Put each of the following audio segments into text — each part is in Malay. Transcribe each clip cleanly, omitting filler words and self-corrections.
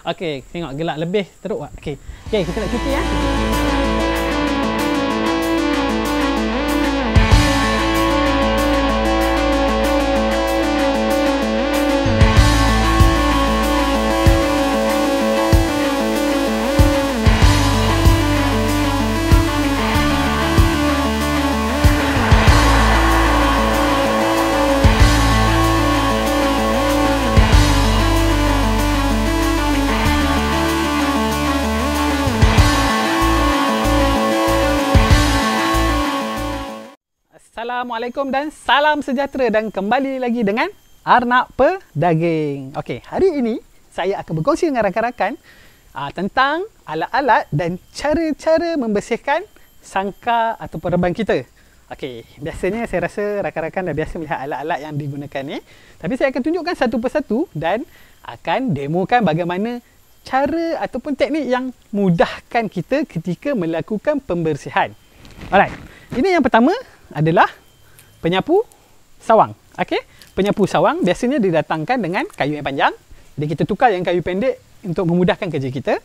Okey, tengok gelak lebih teruk tak? Okey. Okey, kita nak cuti ya. Assalamualaikum dan salam sejahtera dan kembali lagi dengan Arnab Pedaging. Okey, hari ini saya akan berkongsi dengan rakan-rakan tentang alat-alat dan cara-cara membersihkan sangkar ataupun reban kita. Okey, biasanya saya rasa rakan-rakan dah biasa melihat alat-alat yang digunakan ni. Tapi saya akan tunjukkan satu persatu dan akan demokan bagaimana cara ataupun teknik yang mudahkan kita ketika melakukan pembersihan. Alright, ini yang pertama adalah penyapu sawang. Okey, penyapu sawang biasanya didatangkan dengan kayu yang panjang. Jadi kita tukar yang kayu pendek untuk memudahkan kerja kita.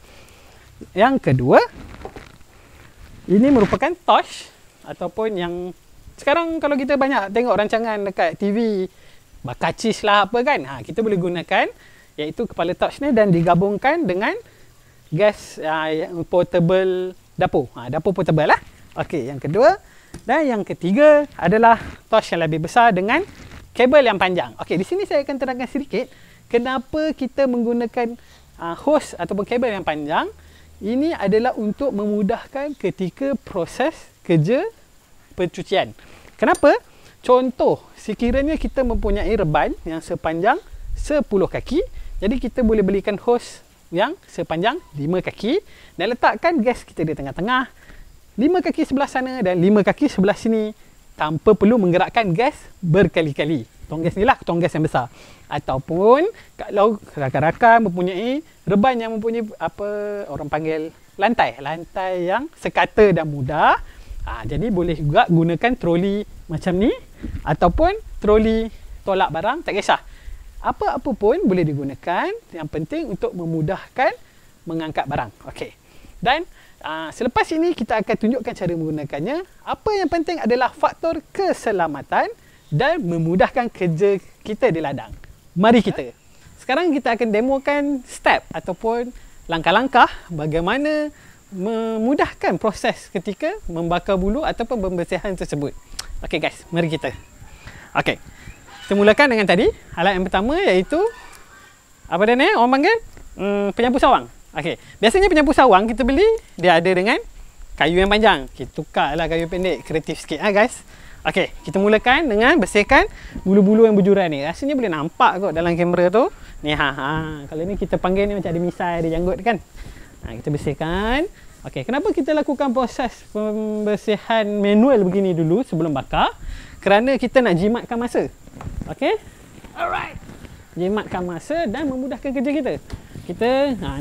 Yang kedua, ini merupakan torch ataupun yang sekarang kalau kita banyak tengok rancangan dekat TV bakar cheese lah apa kan. Kita boleh gunakan iaitu kepala torch ni dan digabungkan dengan gas portable dapur. Dapur portable lah. Okey, yang kedua. Dan yang ketiga adalah torch yang lebih besar dengan kabel yang panjang. Okey, di sini saya akan terangkan sedikit kenapa kita menggunakan hose ataupun kabel yang panjang. Ini adalah untuk memudahkan ketika proses kerja pencucian. Kenapa? Contoh, sekiranya kita mempunyai reban yang sepanjang 10 kaki, jadi kita boleh belikan hose yang sepanjang 5 kaki dan letakkan gas kita di tengah-tengah. 5 kaki sebelah sana dan 5 kaki sebelah sini tanpa perlu menggerakkan gas berkali-kali. Tong gas ni lah tong gas yang besar. Ataupun kalau rakan-rakan mempunyai reban yang mempunyai apa orang panggil lantai yang sekata dan mudah, jadi boleh juga gunakan troli macam ni ataupun troli tolak barang, tak kisah. Apa-apa pun boleh digunakan, yang penting untuk memudahkan mengangkat barang. Okey. Dan selepas ini kita akan tunjukkan cara menggunakannya. Apa yang penting adalah faktor keselamatan dan memudahkan kerja kita di ladang. Mari kita. Sekarang kita akan demokan step ataupun langkah-langkah bagaimana memudahkan proses ketika membakar bulu ataupun pembersihan tersebut. Okey guys, mari kita. Okey. Kita mulakan dengan tadi. Alat yang pertama iaitu apa dia ni? Orang panggil penyapu sawang. Okey, biasanya penyapu sawang kita beli dia ada dengan kayu yang panjang. Kita tukarlah kayu pendek, kreatif sikit guys. Okey, kita mulakan dengan bersihkan bulu-bulu yang berjuran ni. Rasanya boleh nampak kot dalam kamera tu. Ni kalau ni kita panggil ni macam ada misai, ada janggut kan. Kita bersihkan. Okey, kenapa kita lakukan proses pembersihan manual begini dulu sebelum bakar? Kerana kita nak jimatkan masa. Okey? Alright. Jimatkan masa dan memudahkan kerja kita.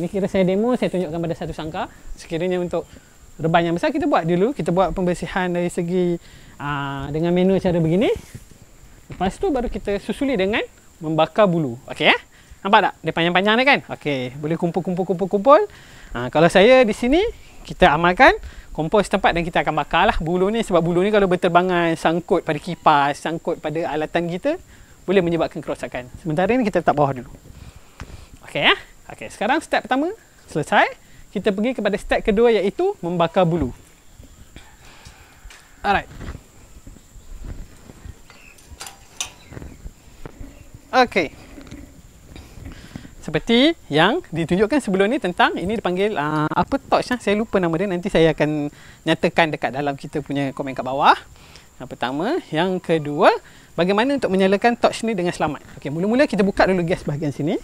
Ni kira saya demo, saya tunjukkan pada satu sangkar. Sekiranya untuk reban yang besar kita buat dulu, kita buat pembersihan dari segi dengan manual cara begini. Lepas tu baru kita susuli dengan membakar bulu. Okey nampak tak? Dia panjang-panjang ni kan? Okey, boleh kumpul. Kalau saya di sini kita amalkan kompos tempat dan kita akan bakarlah bulu ni, sebab bulu ni kalau berterbangan sangkut pada kipas, sangkut pada alatan kita boleh menyebabkan kerosakan. Sementara ni kita letak bawah dulu. Okey Okey, sekarang step pertama selesai. Kita pergi kepada step kedua iaitu membakar bulu. Alright. Okey. Seperti yang ditunjukkan sebelum ni tentang ini dipanggil apa torch saya lupa nama dia, nanti saya akan nyatakan dekat dalam kita punya komen kat bawah. Yang pertama, yang kedua, bagaimana untuk menyalakan torch ni dengan selamat. Okey, mula-mula kita buka dulu gas bahagian sini.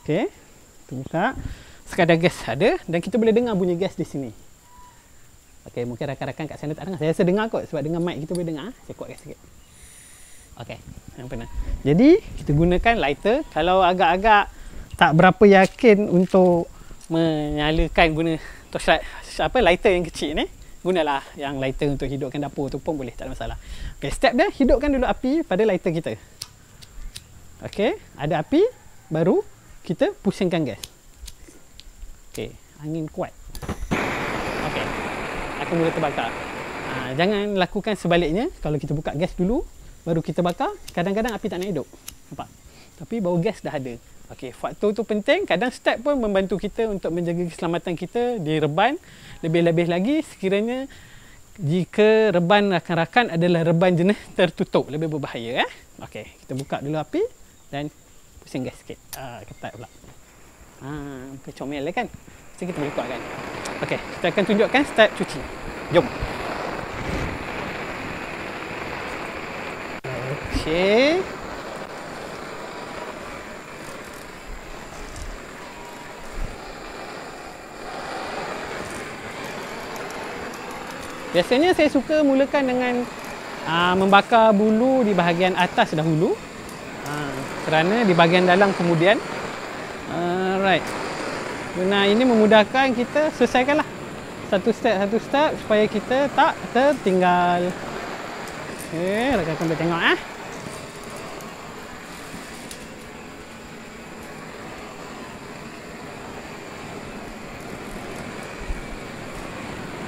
Okey. Buka, sekadar gas ada dan kita boleh dengar bunyi gas di sini. Okey, mungkin rakan-rakan kat sana tak dengar. Saya rasa dengar kot sebab dengan mic kita boleh dengar. Saya kuatkan sikit. Okey, yang benar. Jadi, kita gunakan lighter. Kalau agak-agak tak berapa yakin untuk menyalakan guna torchlight lighter yang kecil ni, gunalah yang lighter untuk hidupkan dapur tu pun boleh, tak ada masalah. Okey, step dia hidupkan dulu api pada lighter kita. Okey, ada api, baru kita pusingkan gas. Okey, angin kuat. Okey, akan mula terbakar. Jangan lakukan sebaliknya. Kalau kita buka gas dulu, baru kita bakar, kadang-kadang api tak nak hidup. Nampak? Tapi bau gas dah ada. Okey, faktor tu penting. Kadang step pun membantu kita untuk menjaga keselamatan kita di reban. Lebih-lebih lagi sekiranya jika reban rakan-rakan adalah reban jenis tertutup, lebih berbahaya. Okey, kita buka dulu api dan pusing gas sikit. Ketat pula. Kecomel lah kan? Mesti kita boleh kuatkan. Okey, kita akan tunjukkan step cuci. Jom. Okey. Biasanya saya suka mulakan dengan membakar bulu di bahagian atas dahulu. Kerana di bahagian dalam kemudian. Alright. Nah, ini memudahkan kita selesaikanlah satu step supaya kita tak tertinggal. Okey, rakan-rakan boleh tengok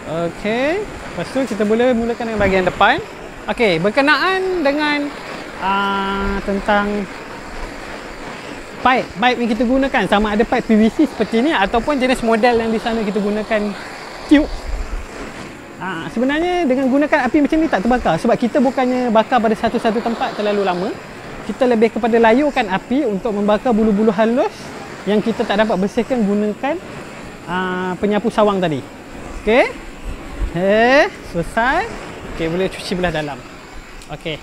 Okey, lepas tu kita boleh mulakan dengan bahagian depan. Okey, berkenaan dengan tentang pipe yang kita gunakan, sama ada pipe PVC seperti ni ataupun jenis model yang di sana kita gunakan tube. Sebenarnya dengan gunakan api macam ni tak terbakar, sebab kita bukannya bakar pada satu-satu tempat terlalu lama. Kita lebih kepada layurkan api untuk membakar bulu-bulu halus yang kita tak dapat bersihkan gunakan penyapu sawang tadi. Okey. Selesai. Okey, boleh cuci belah dalam. Okey.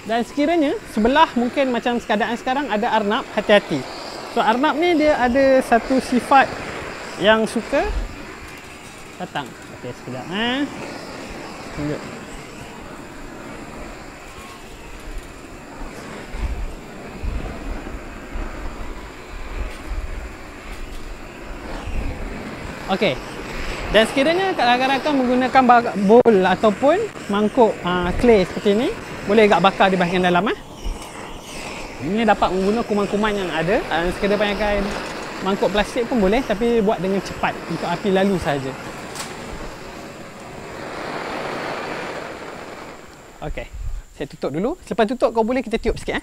Dan sekiranya sebelah mungkin macam keadaan sekarang ada arnab, hati-hati. So arnab ni dia ada satu sifat yang suka datang. Okey, sekejap tunjuk. Okey. Dan sekiranya rakan-rakan menggunakan bowl ataupun mangkuk clay seperti ni, boleh agak bakar di bahagian dalam. Ini dapat menggunakan kuman-kuman yang ada. Sekadar pakai mangkuk plastik pun boleh, tapi buat dengan cepat untuk api lalu saja. Okey, saya tutup dulu. Selepas tutup, kau boleh kita tiup sikit.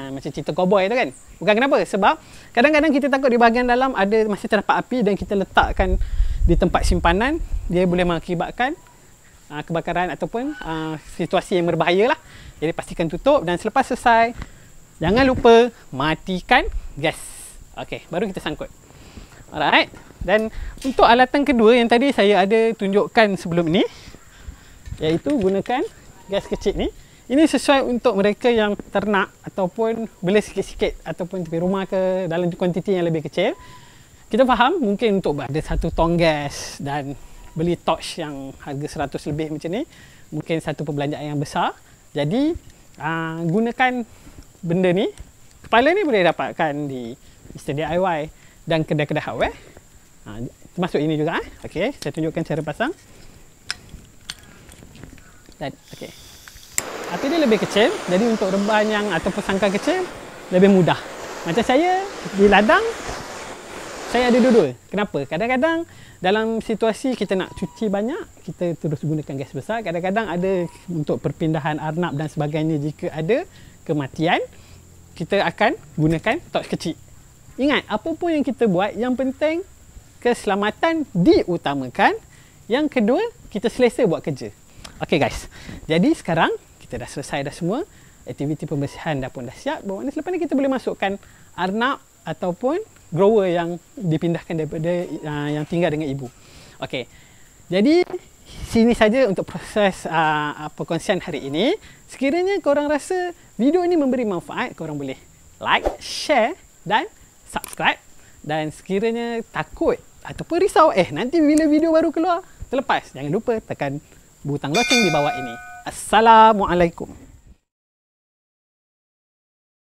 Macam cerita cowboy tu kan. Bukan kenapa, sebab kadang-kadang kita takut di bahagian dalam ada masih terdapat api dan kita letakkan di tempat simpanan, dia boleh mengakibatkan kebakaran ataupun situasi yang berbahaya lah. Jadi pastikan tutup dan selepas selesai, jangan lupa matikan gas. Okey, baru kita sangkut. Alright. Dan untuk alatan kedua yang tadi saya ada tunjukkan sebelum ini, iaitu gunakan gas kecil ni. Ini sesuai untuk mereka yang ternak ataupun beli sikit-sikit ataupun tepi rumah ke dalam kuantiti yang lebih kecil. Kita faham mungkin untuk ada 1 tong gas dan beli torch yang harga 100 lebih macam ni, mungkin satu perbelanjaan yang besar. Jadi gunakan benda ni. Kepala ni boleh dapatkan di Mr. DIY dan kedai-kedai hardware. Termasuk ini juga. Okey, saya tunjukkan cara pasang. Dan okey. Api dia lebih kecil, jadi untuk reban yang ataupun sangkar kecil lebih mudah. Macam saya di ladang, saya ada dua-dua. Kenapa? Kadang-kadang dalam situasi kita nak cuci banyak, kita terus gunakan gas besar. Kadang-kadang ada untuk perpindahan arnab dan sebagainya, jika ada kematian, kita akan gunakan torch kecil. Ingat, apa pun yang kita buat, yang penting keselamatan diutamakan. Yang kedua, kita selesa buat kerja. Okey guys, jadi sekarang kita dah selesai dah semua. Aktiviti pembersihan dah pun dah siap. Bermakna selepas ni kita boleh masukkan arnab ataupun grower yang dipindahkan daripada yang tinggal dengan ibu. Okey. Jadi sini saja untuk proses perkongsian hari ini. Sekiranya korang rasa video ini memberi manfaat, korang boleh like, share dan subscribe. Dan sekiranya takut ataupun risau nanti bila video baru keluar terlepas, jangan lupa tekan butang loceng di bawah ini. Assalamualaikum.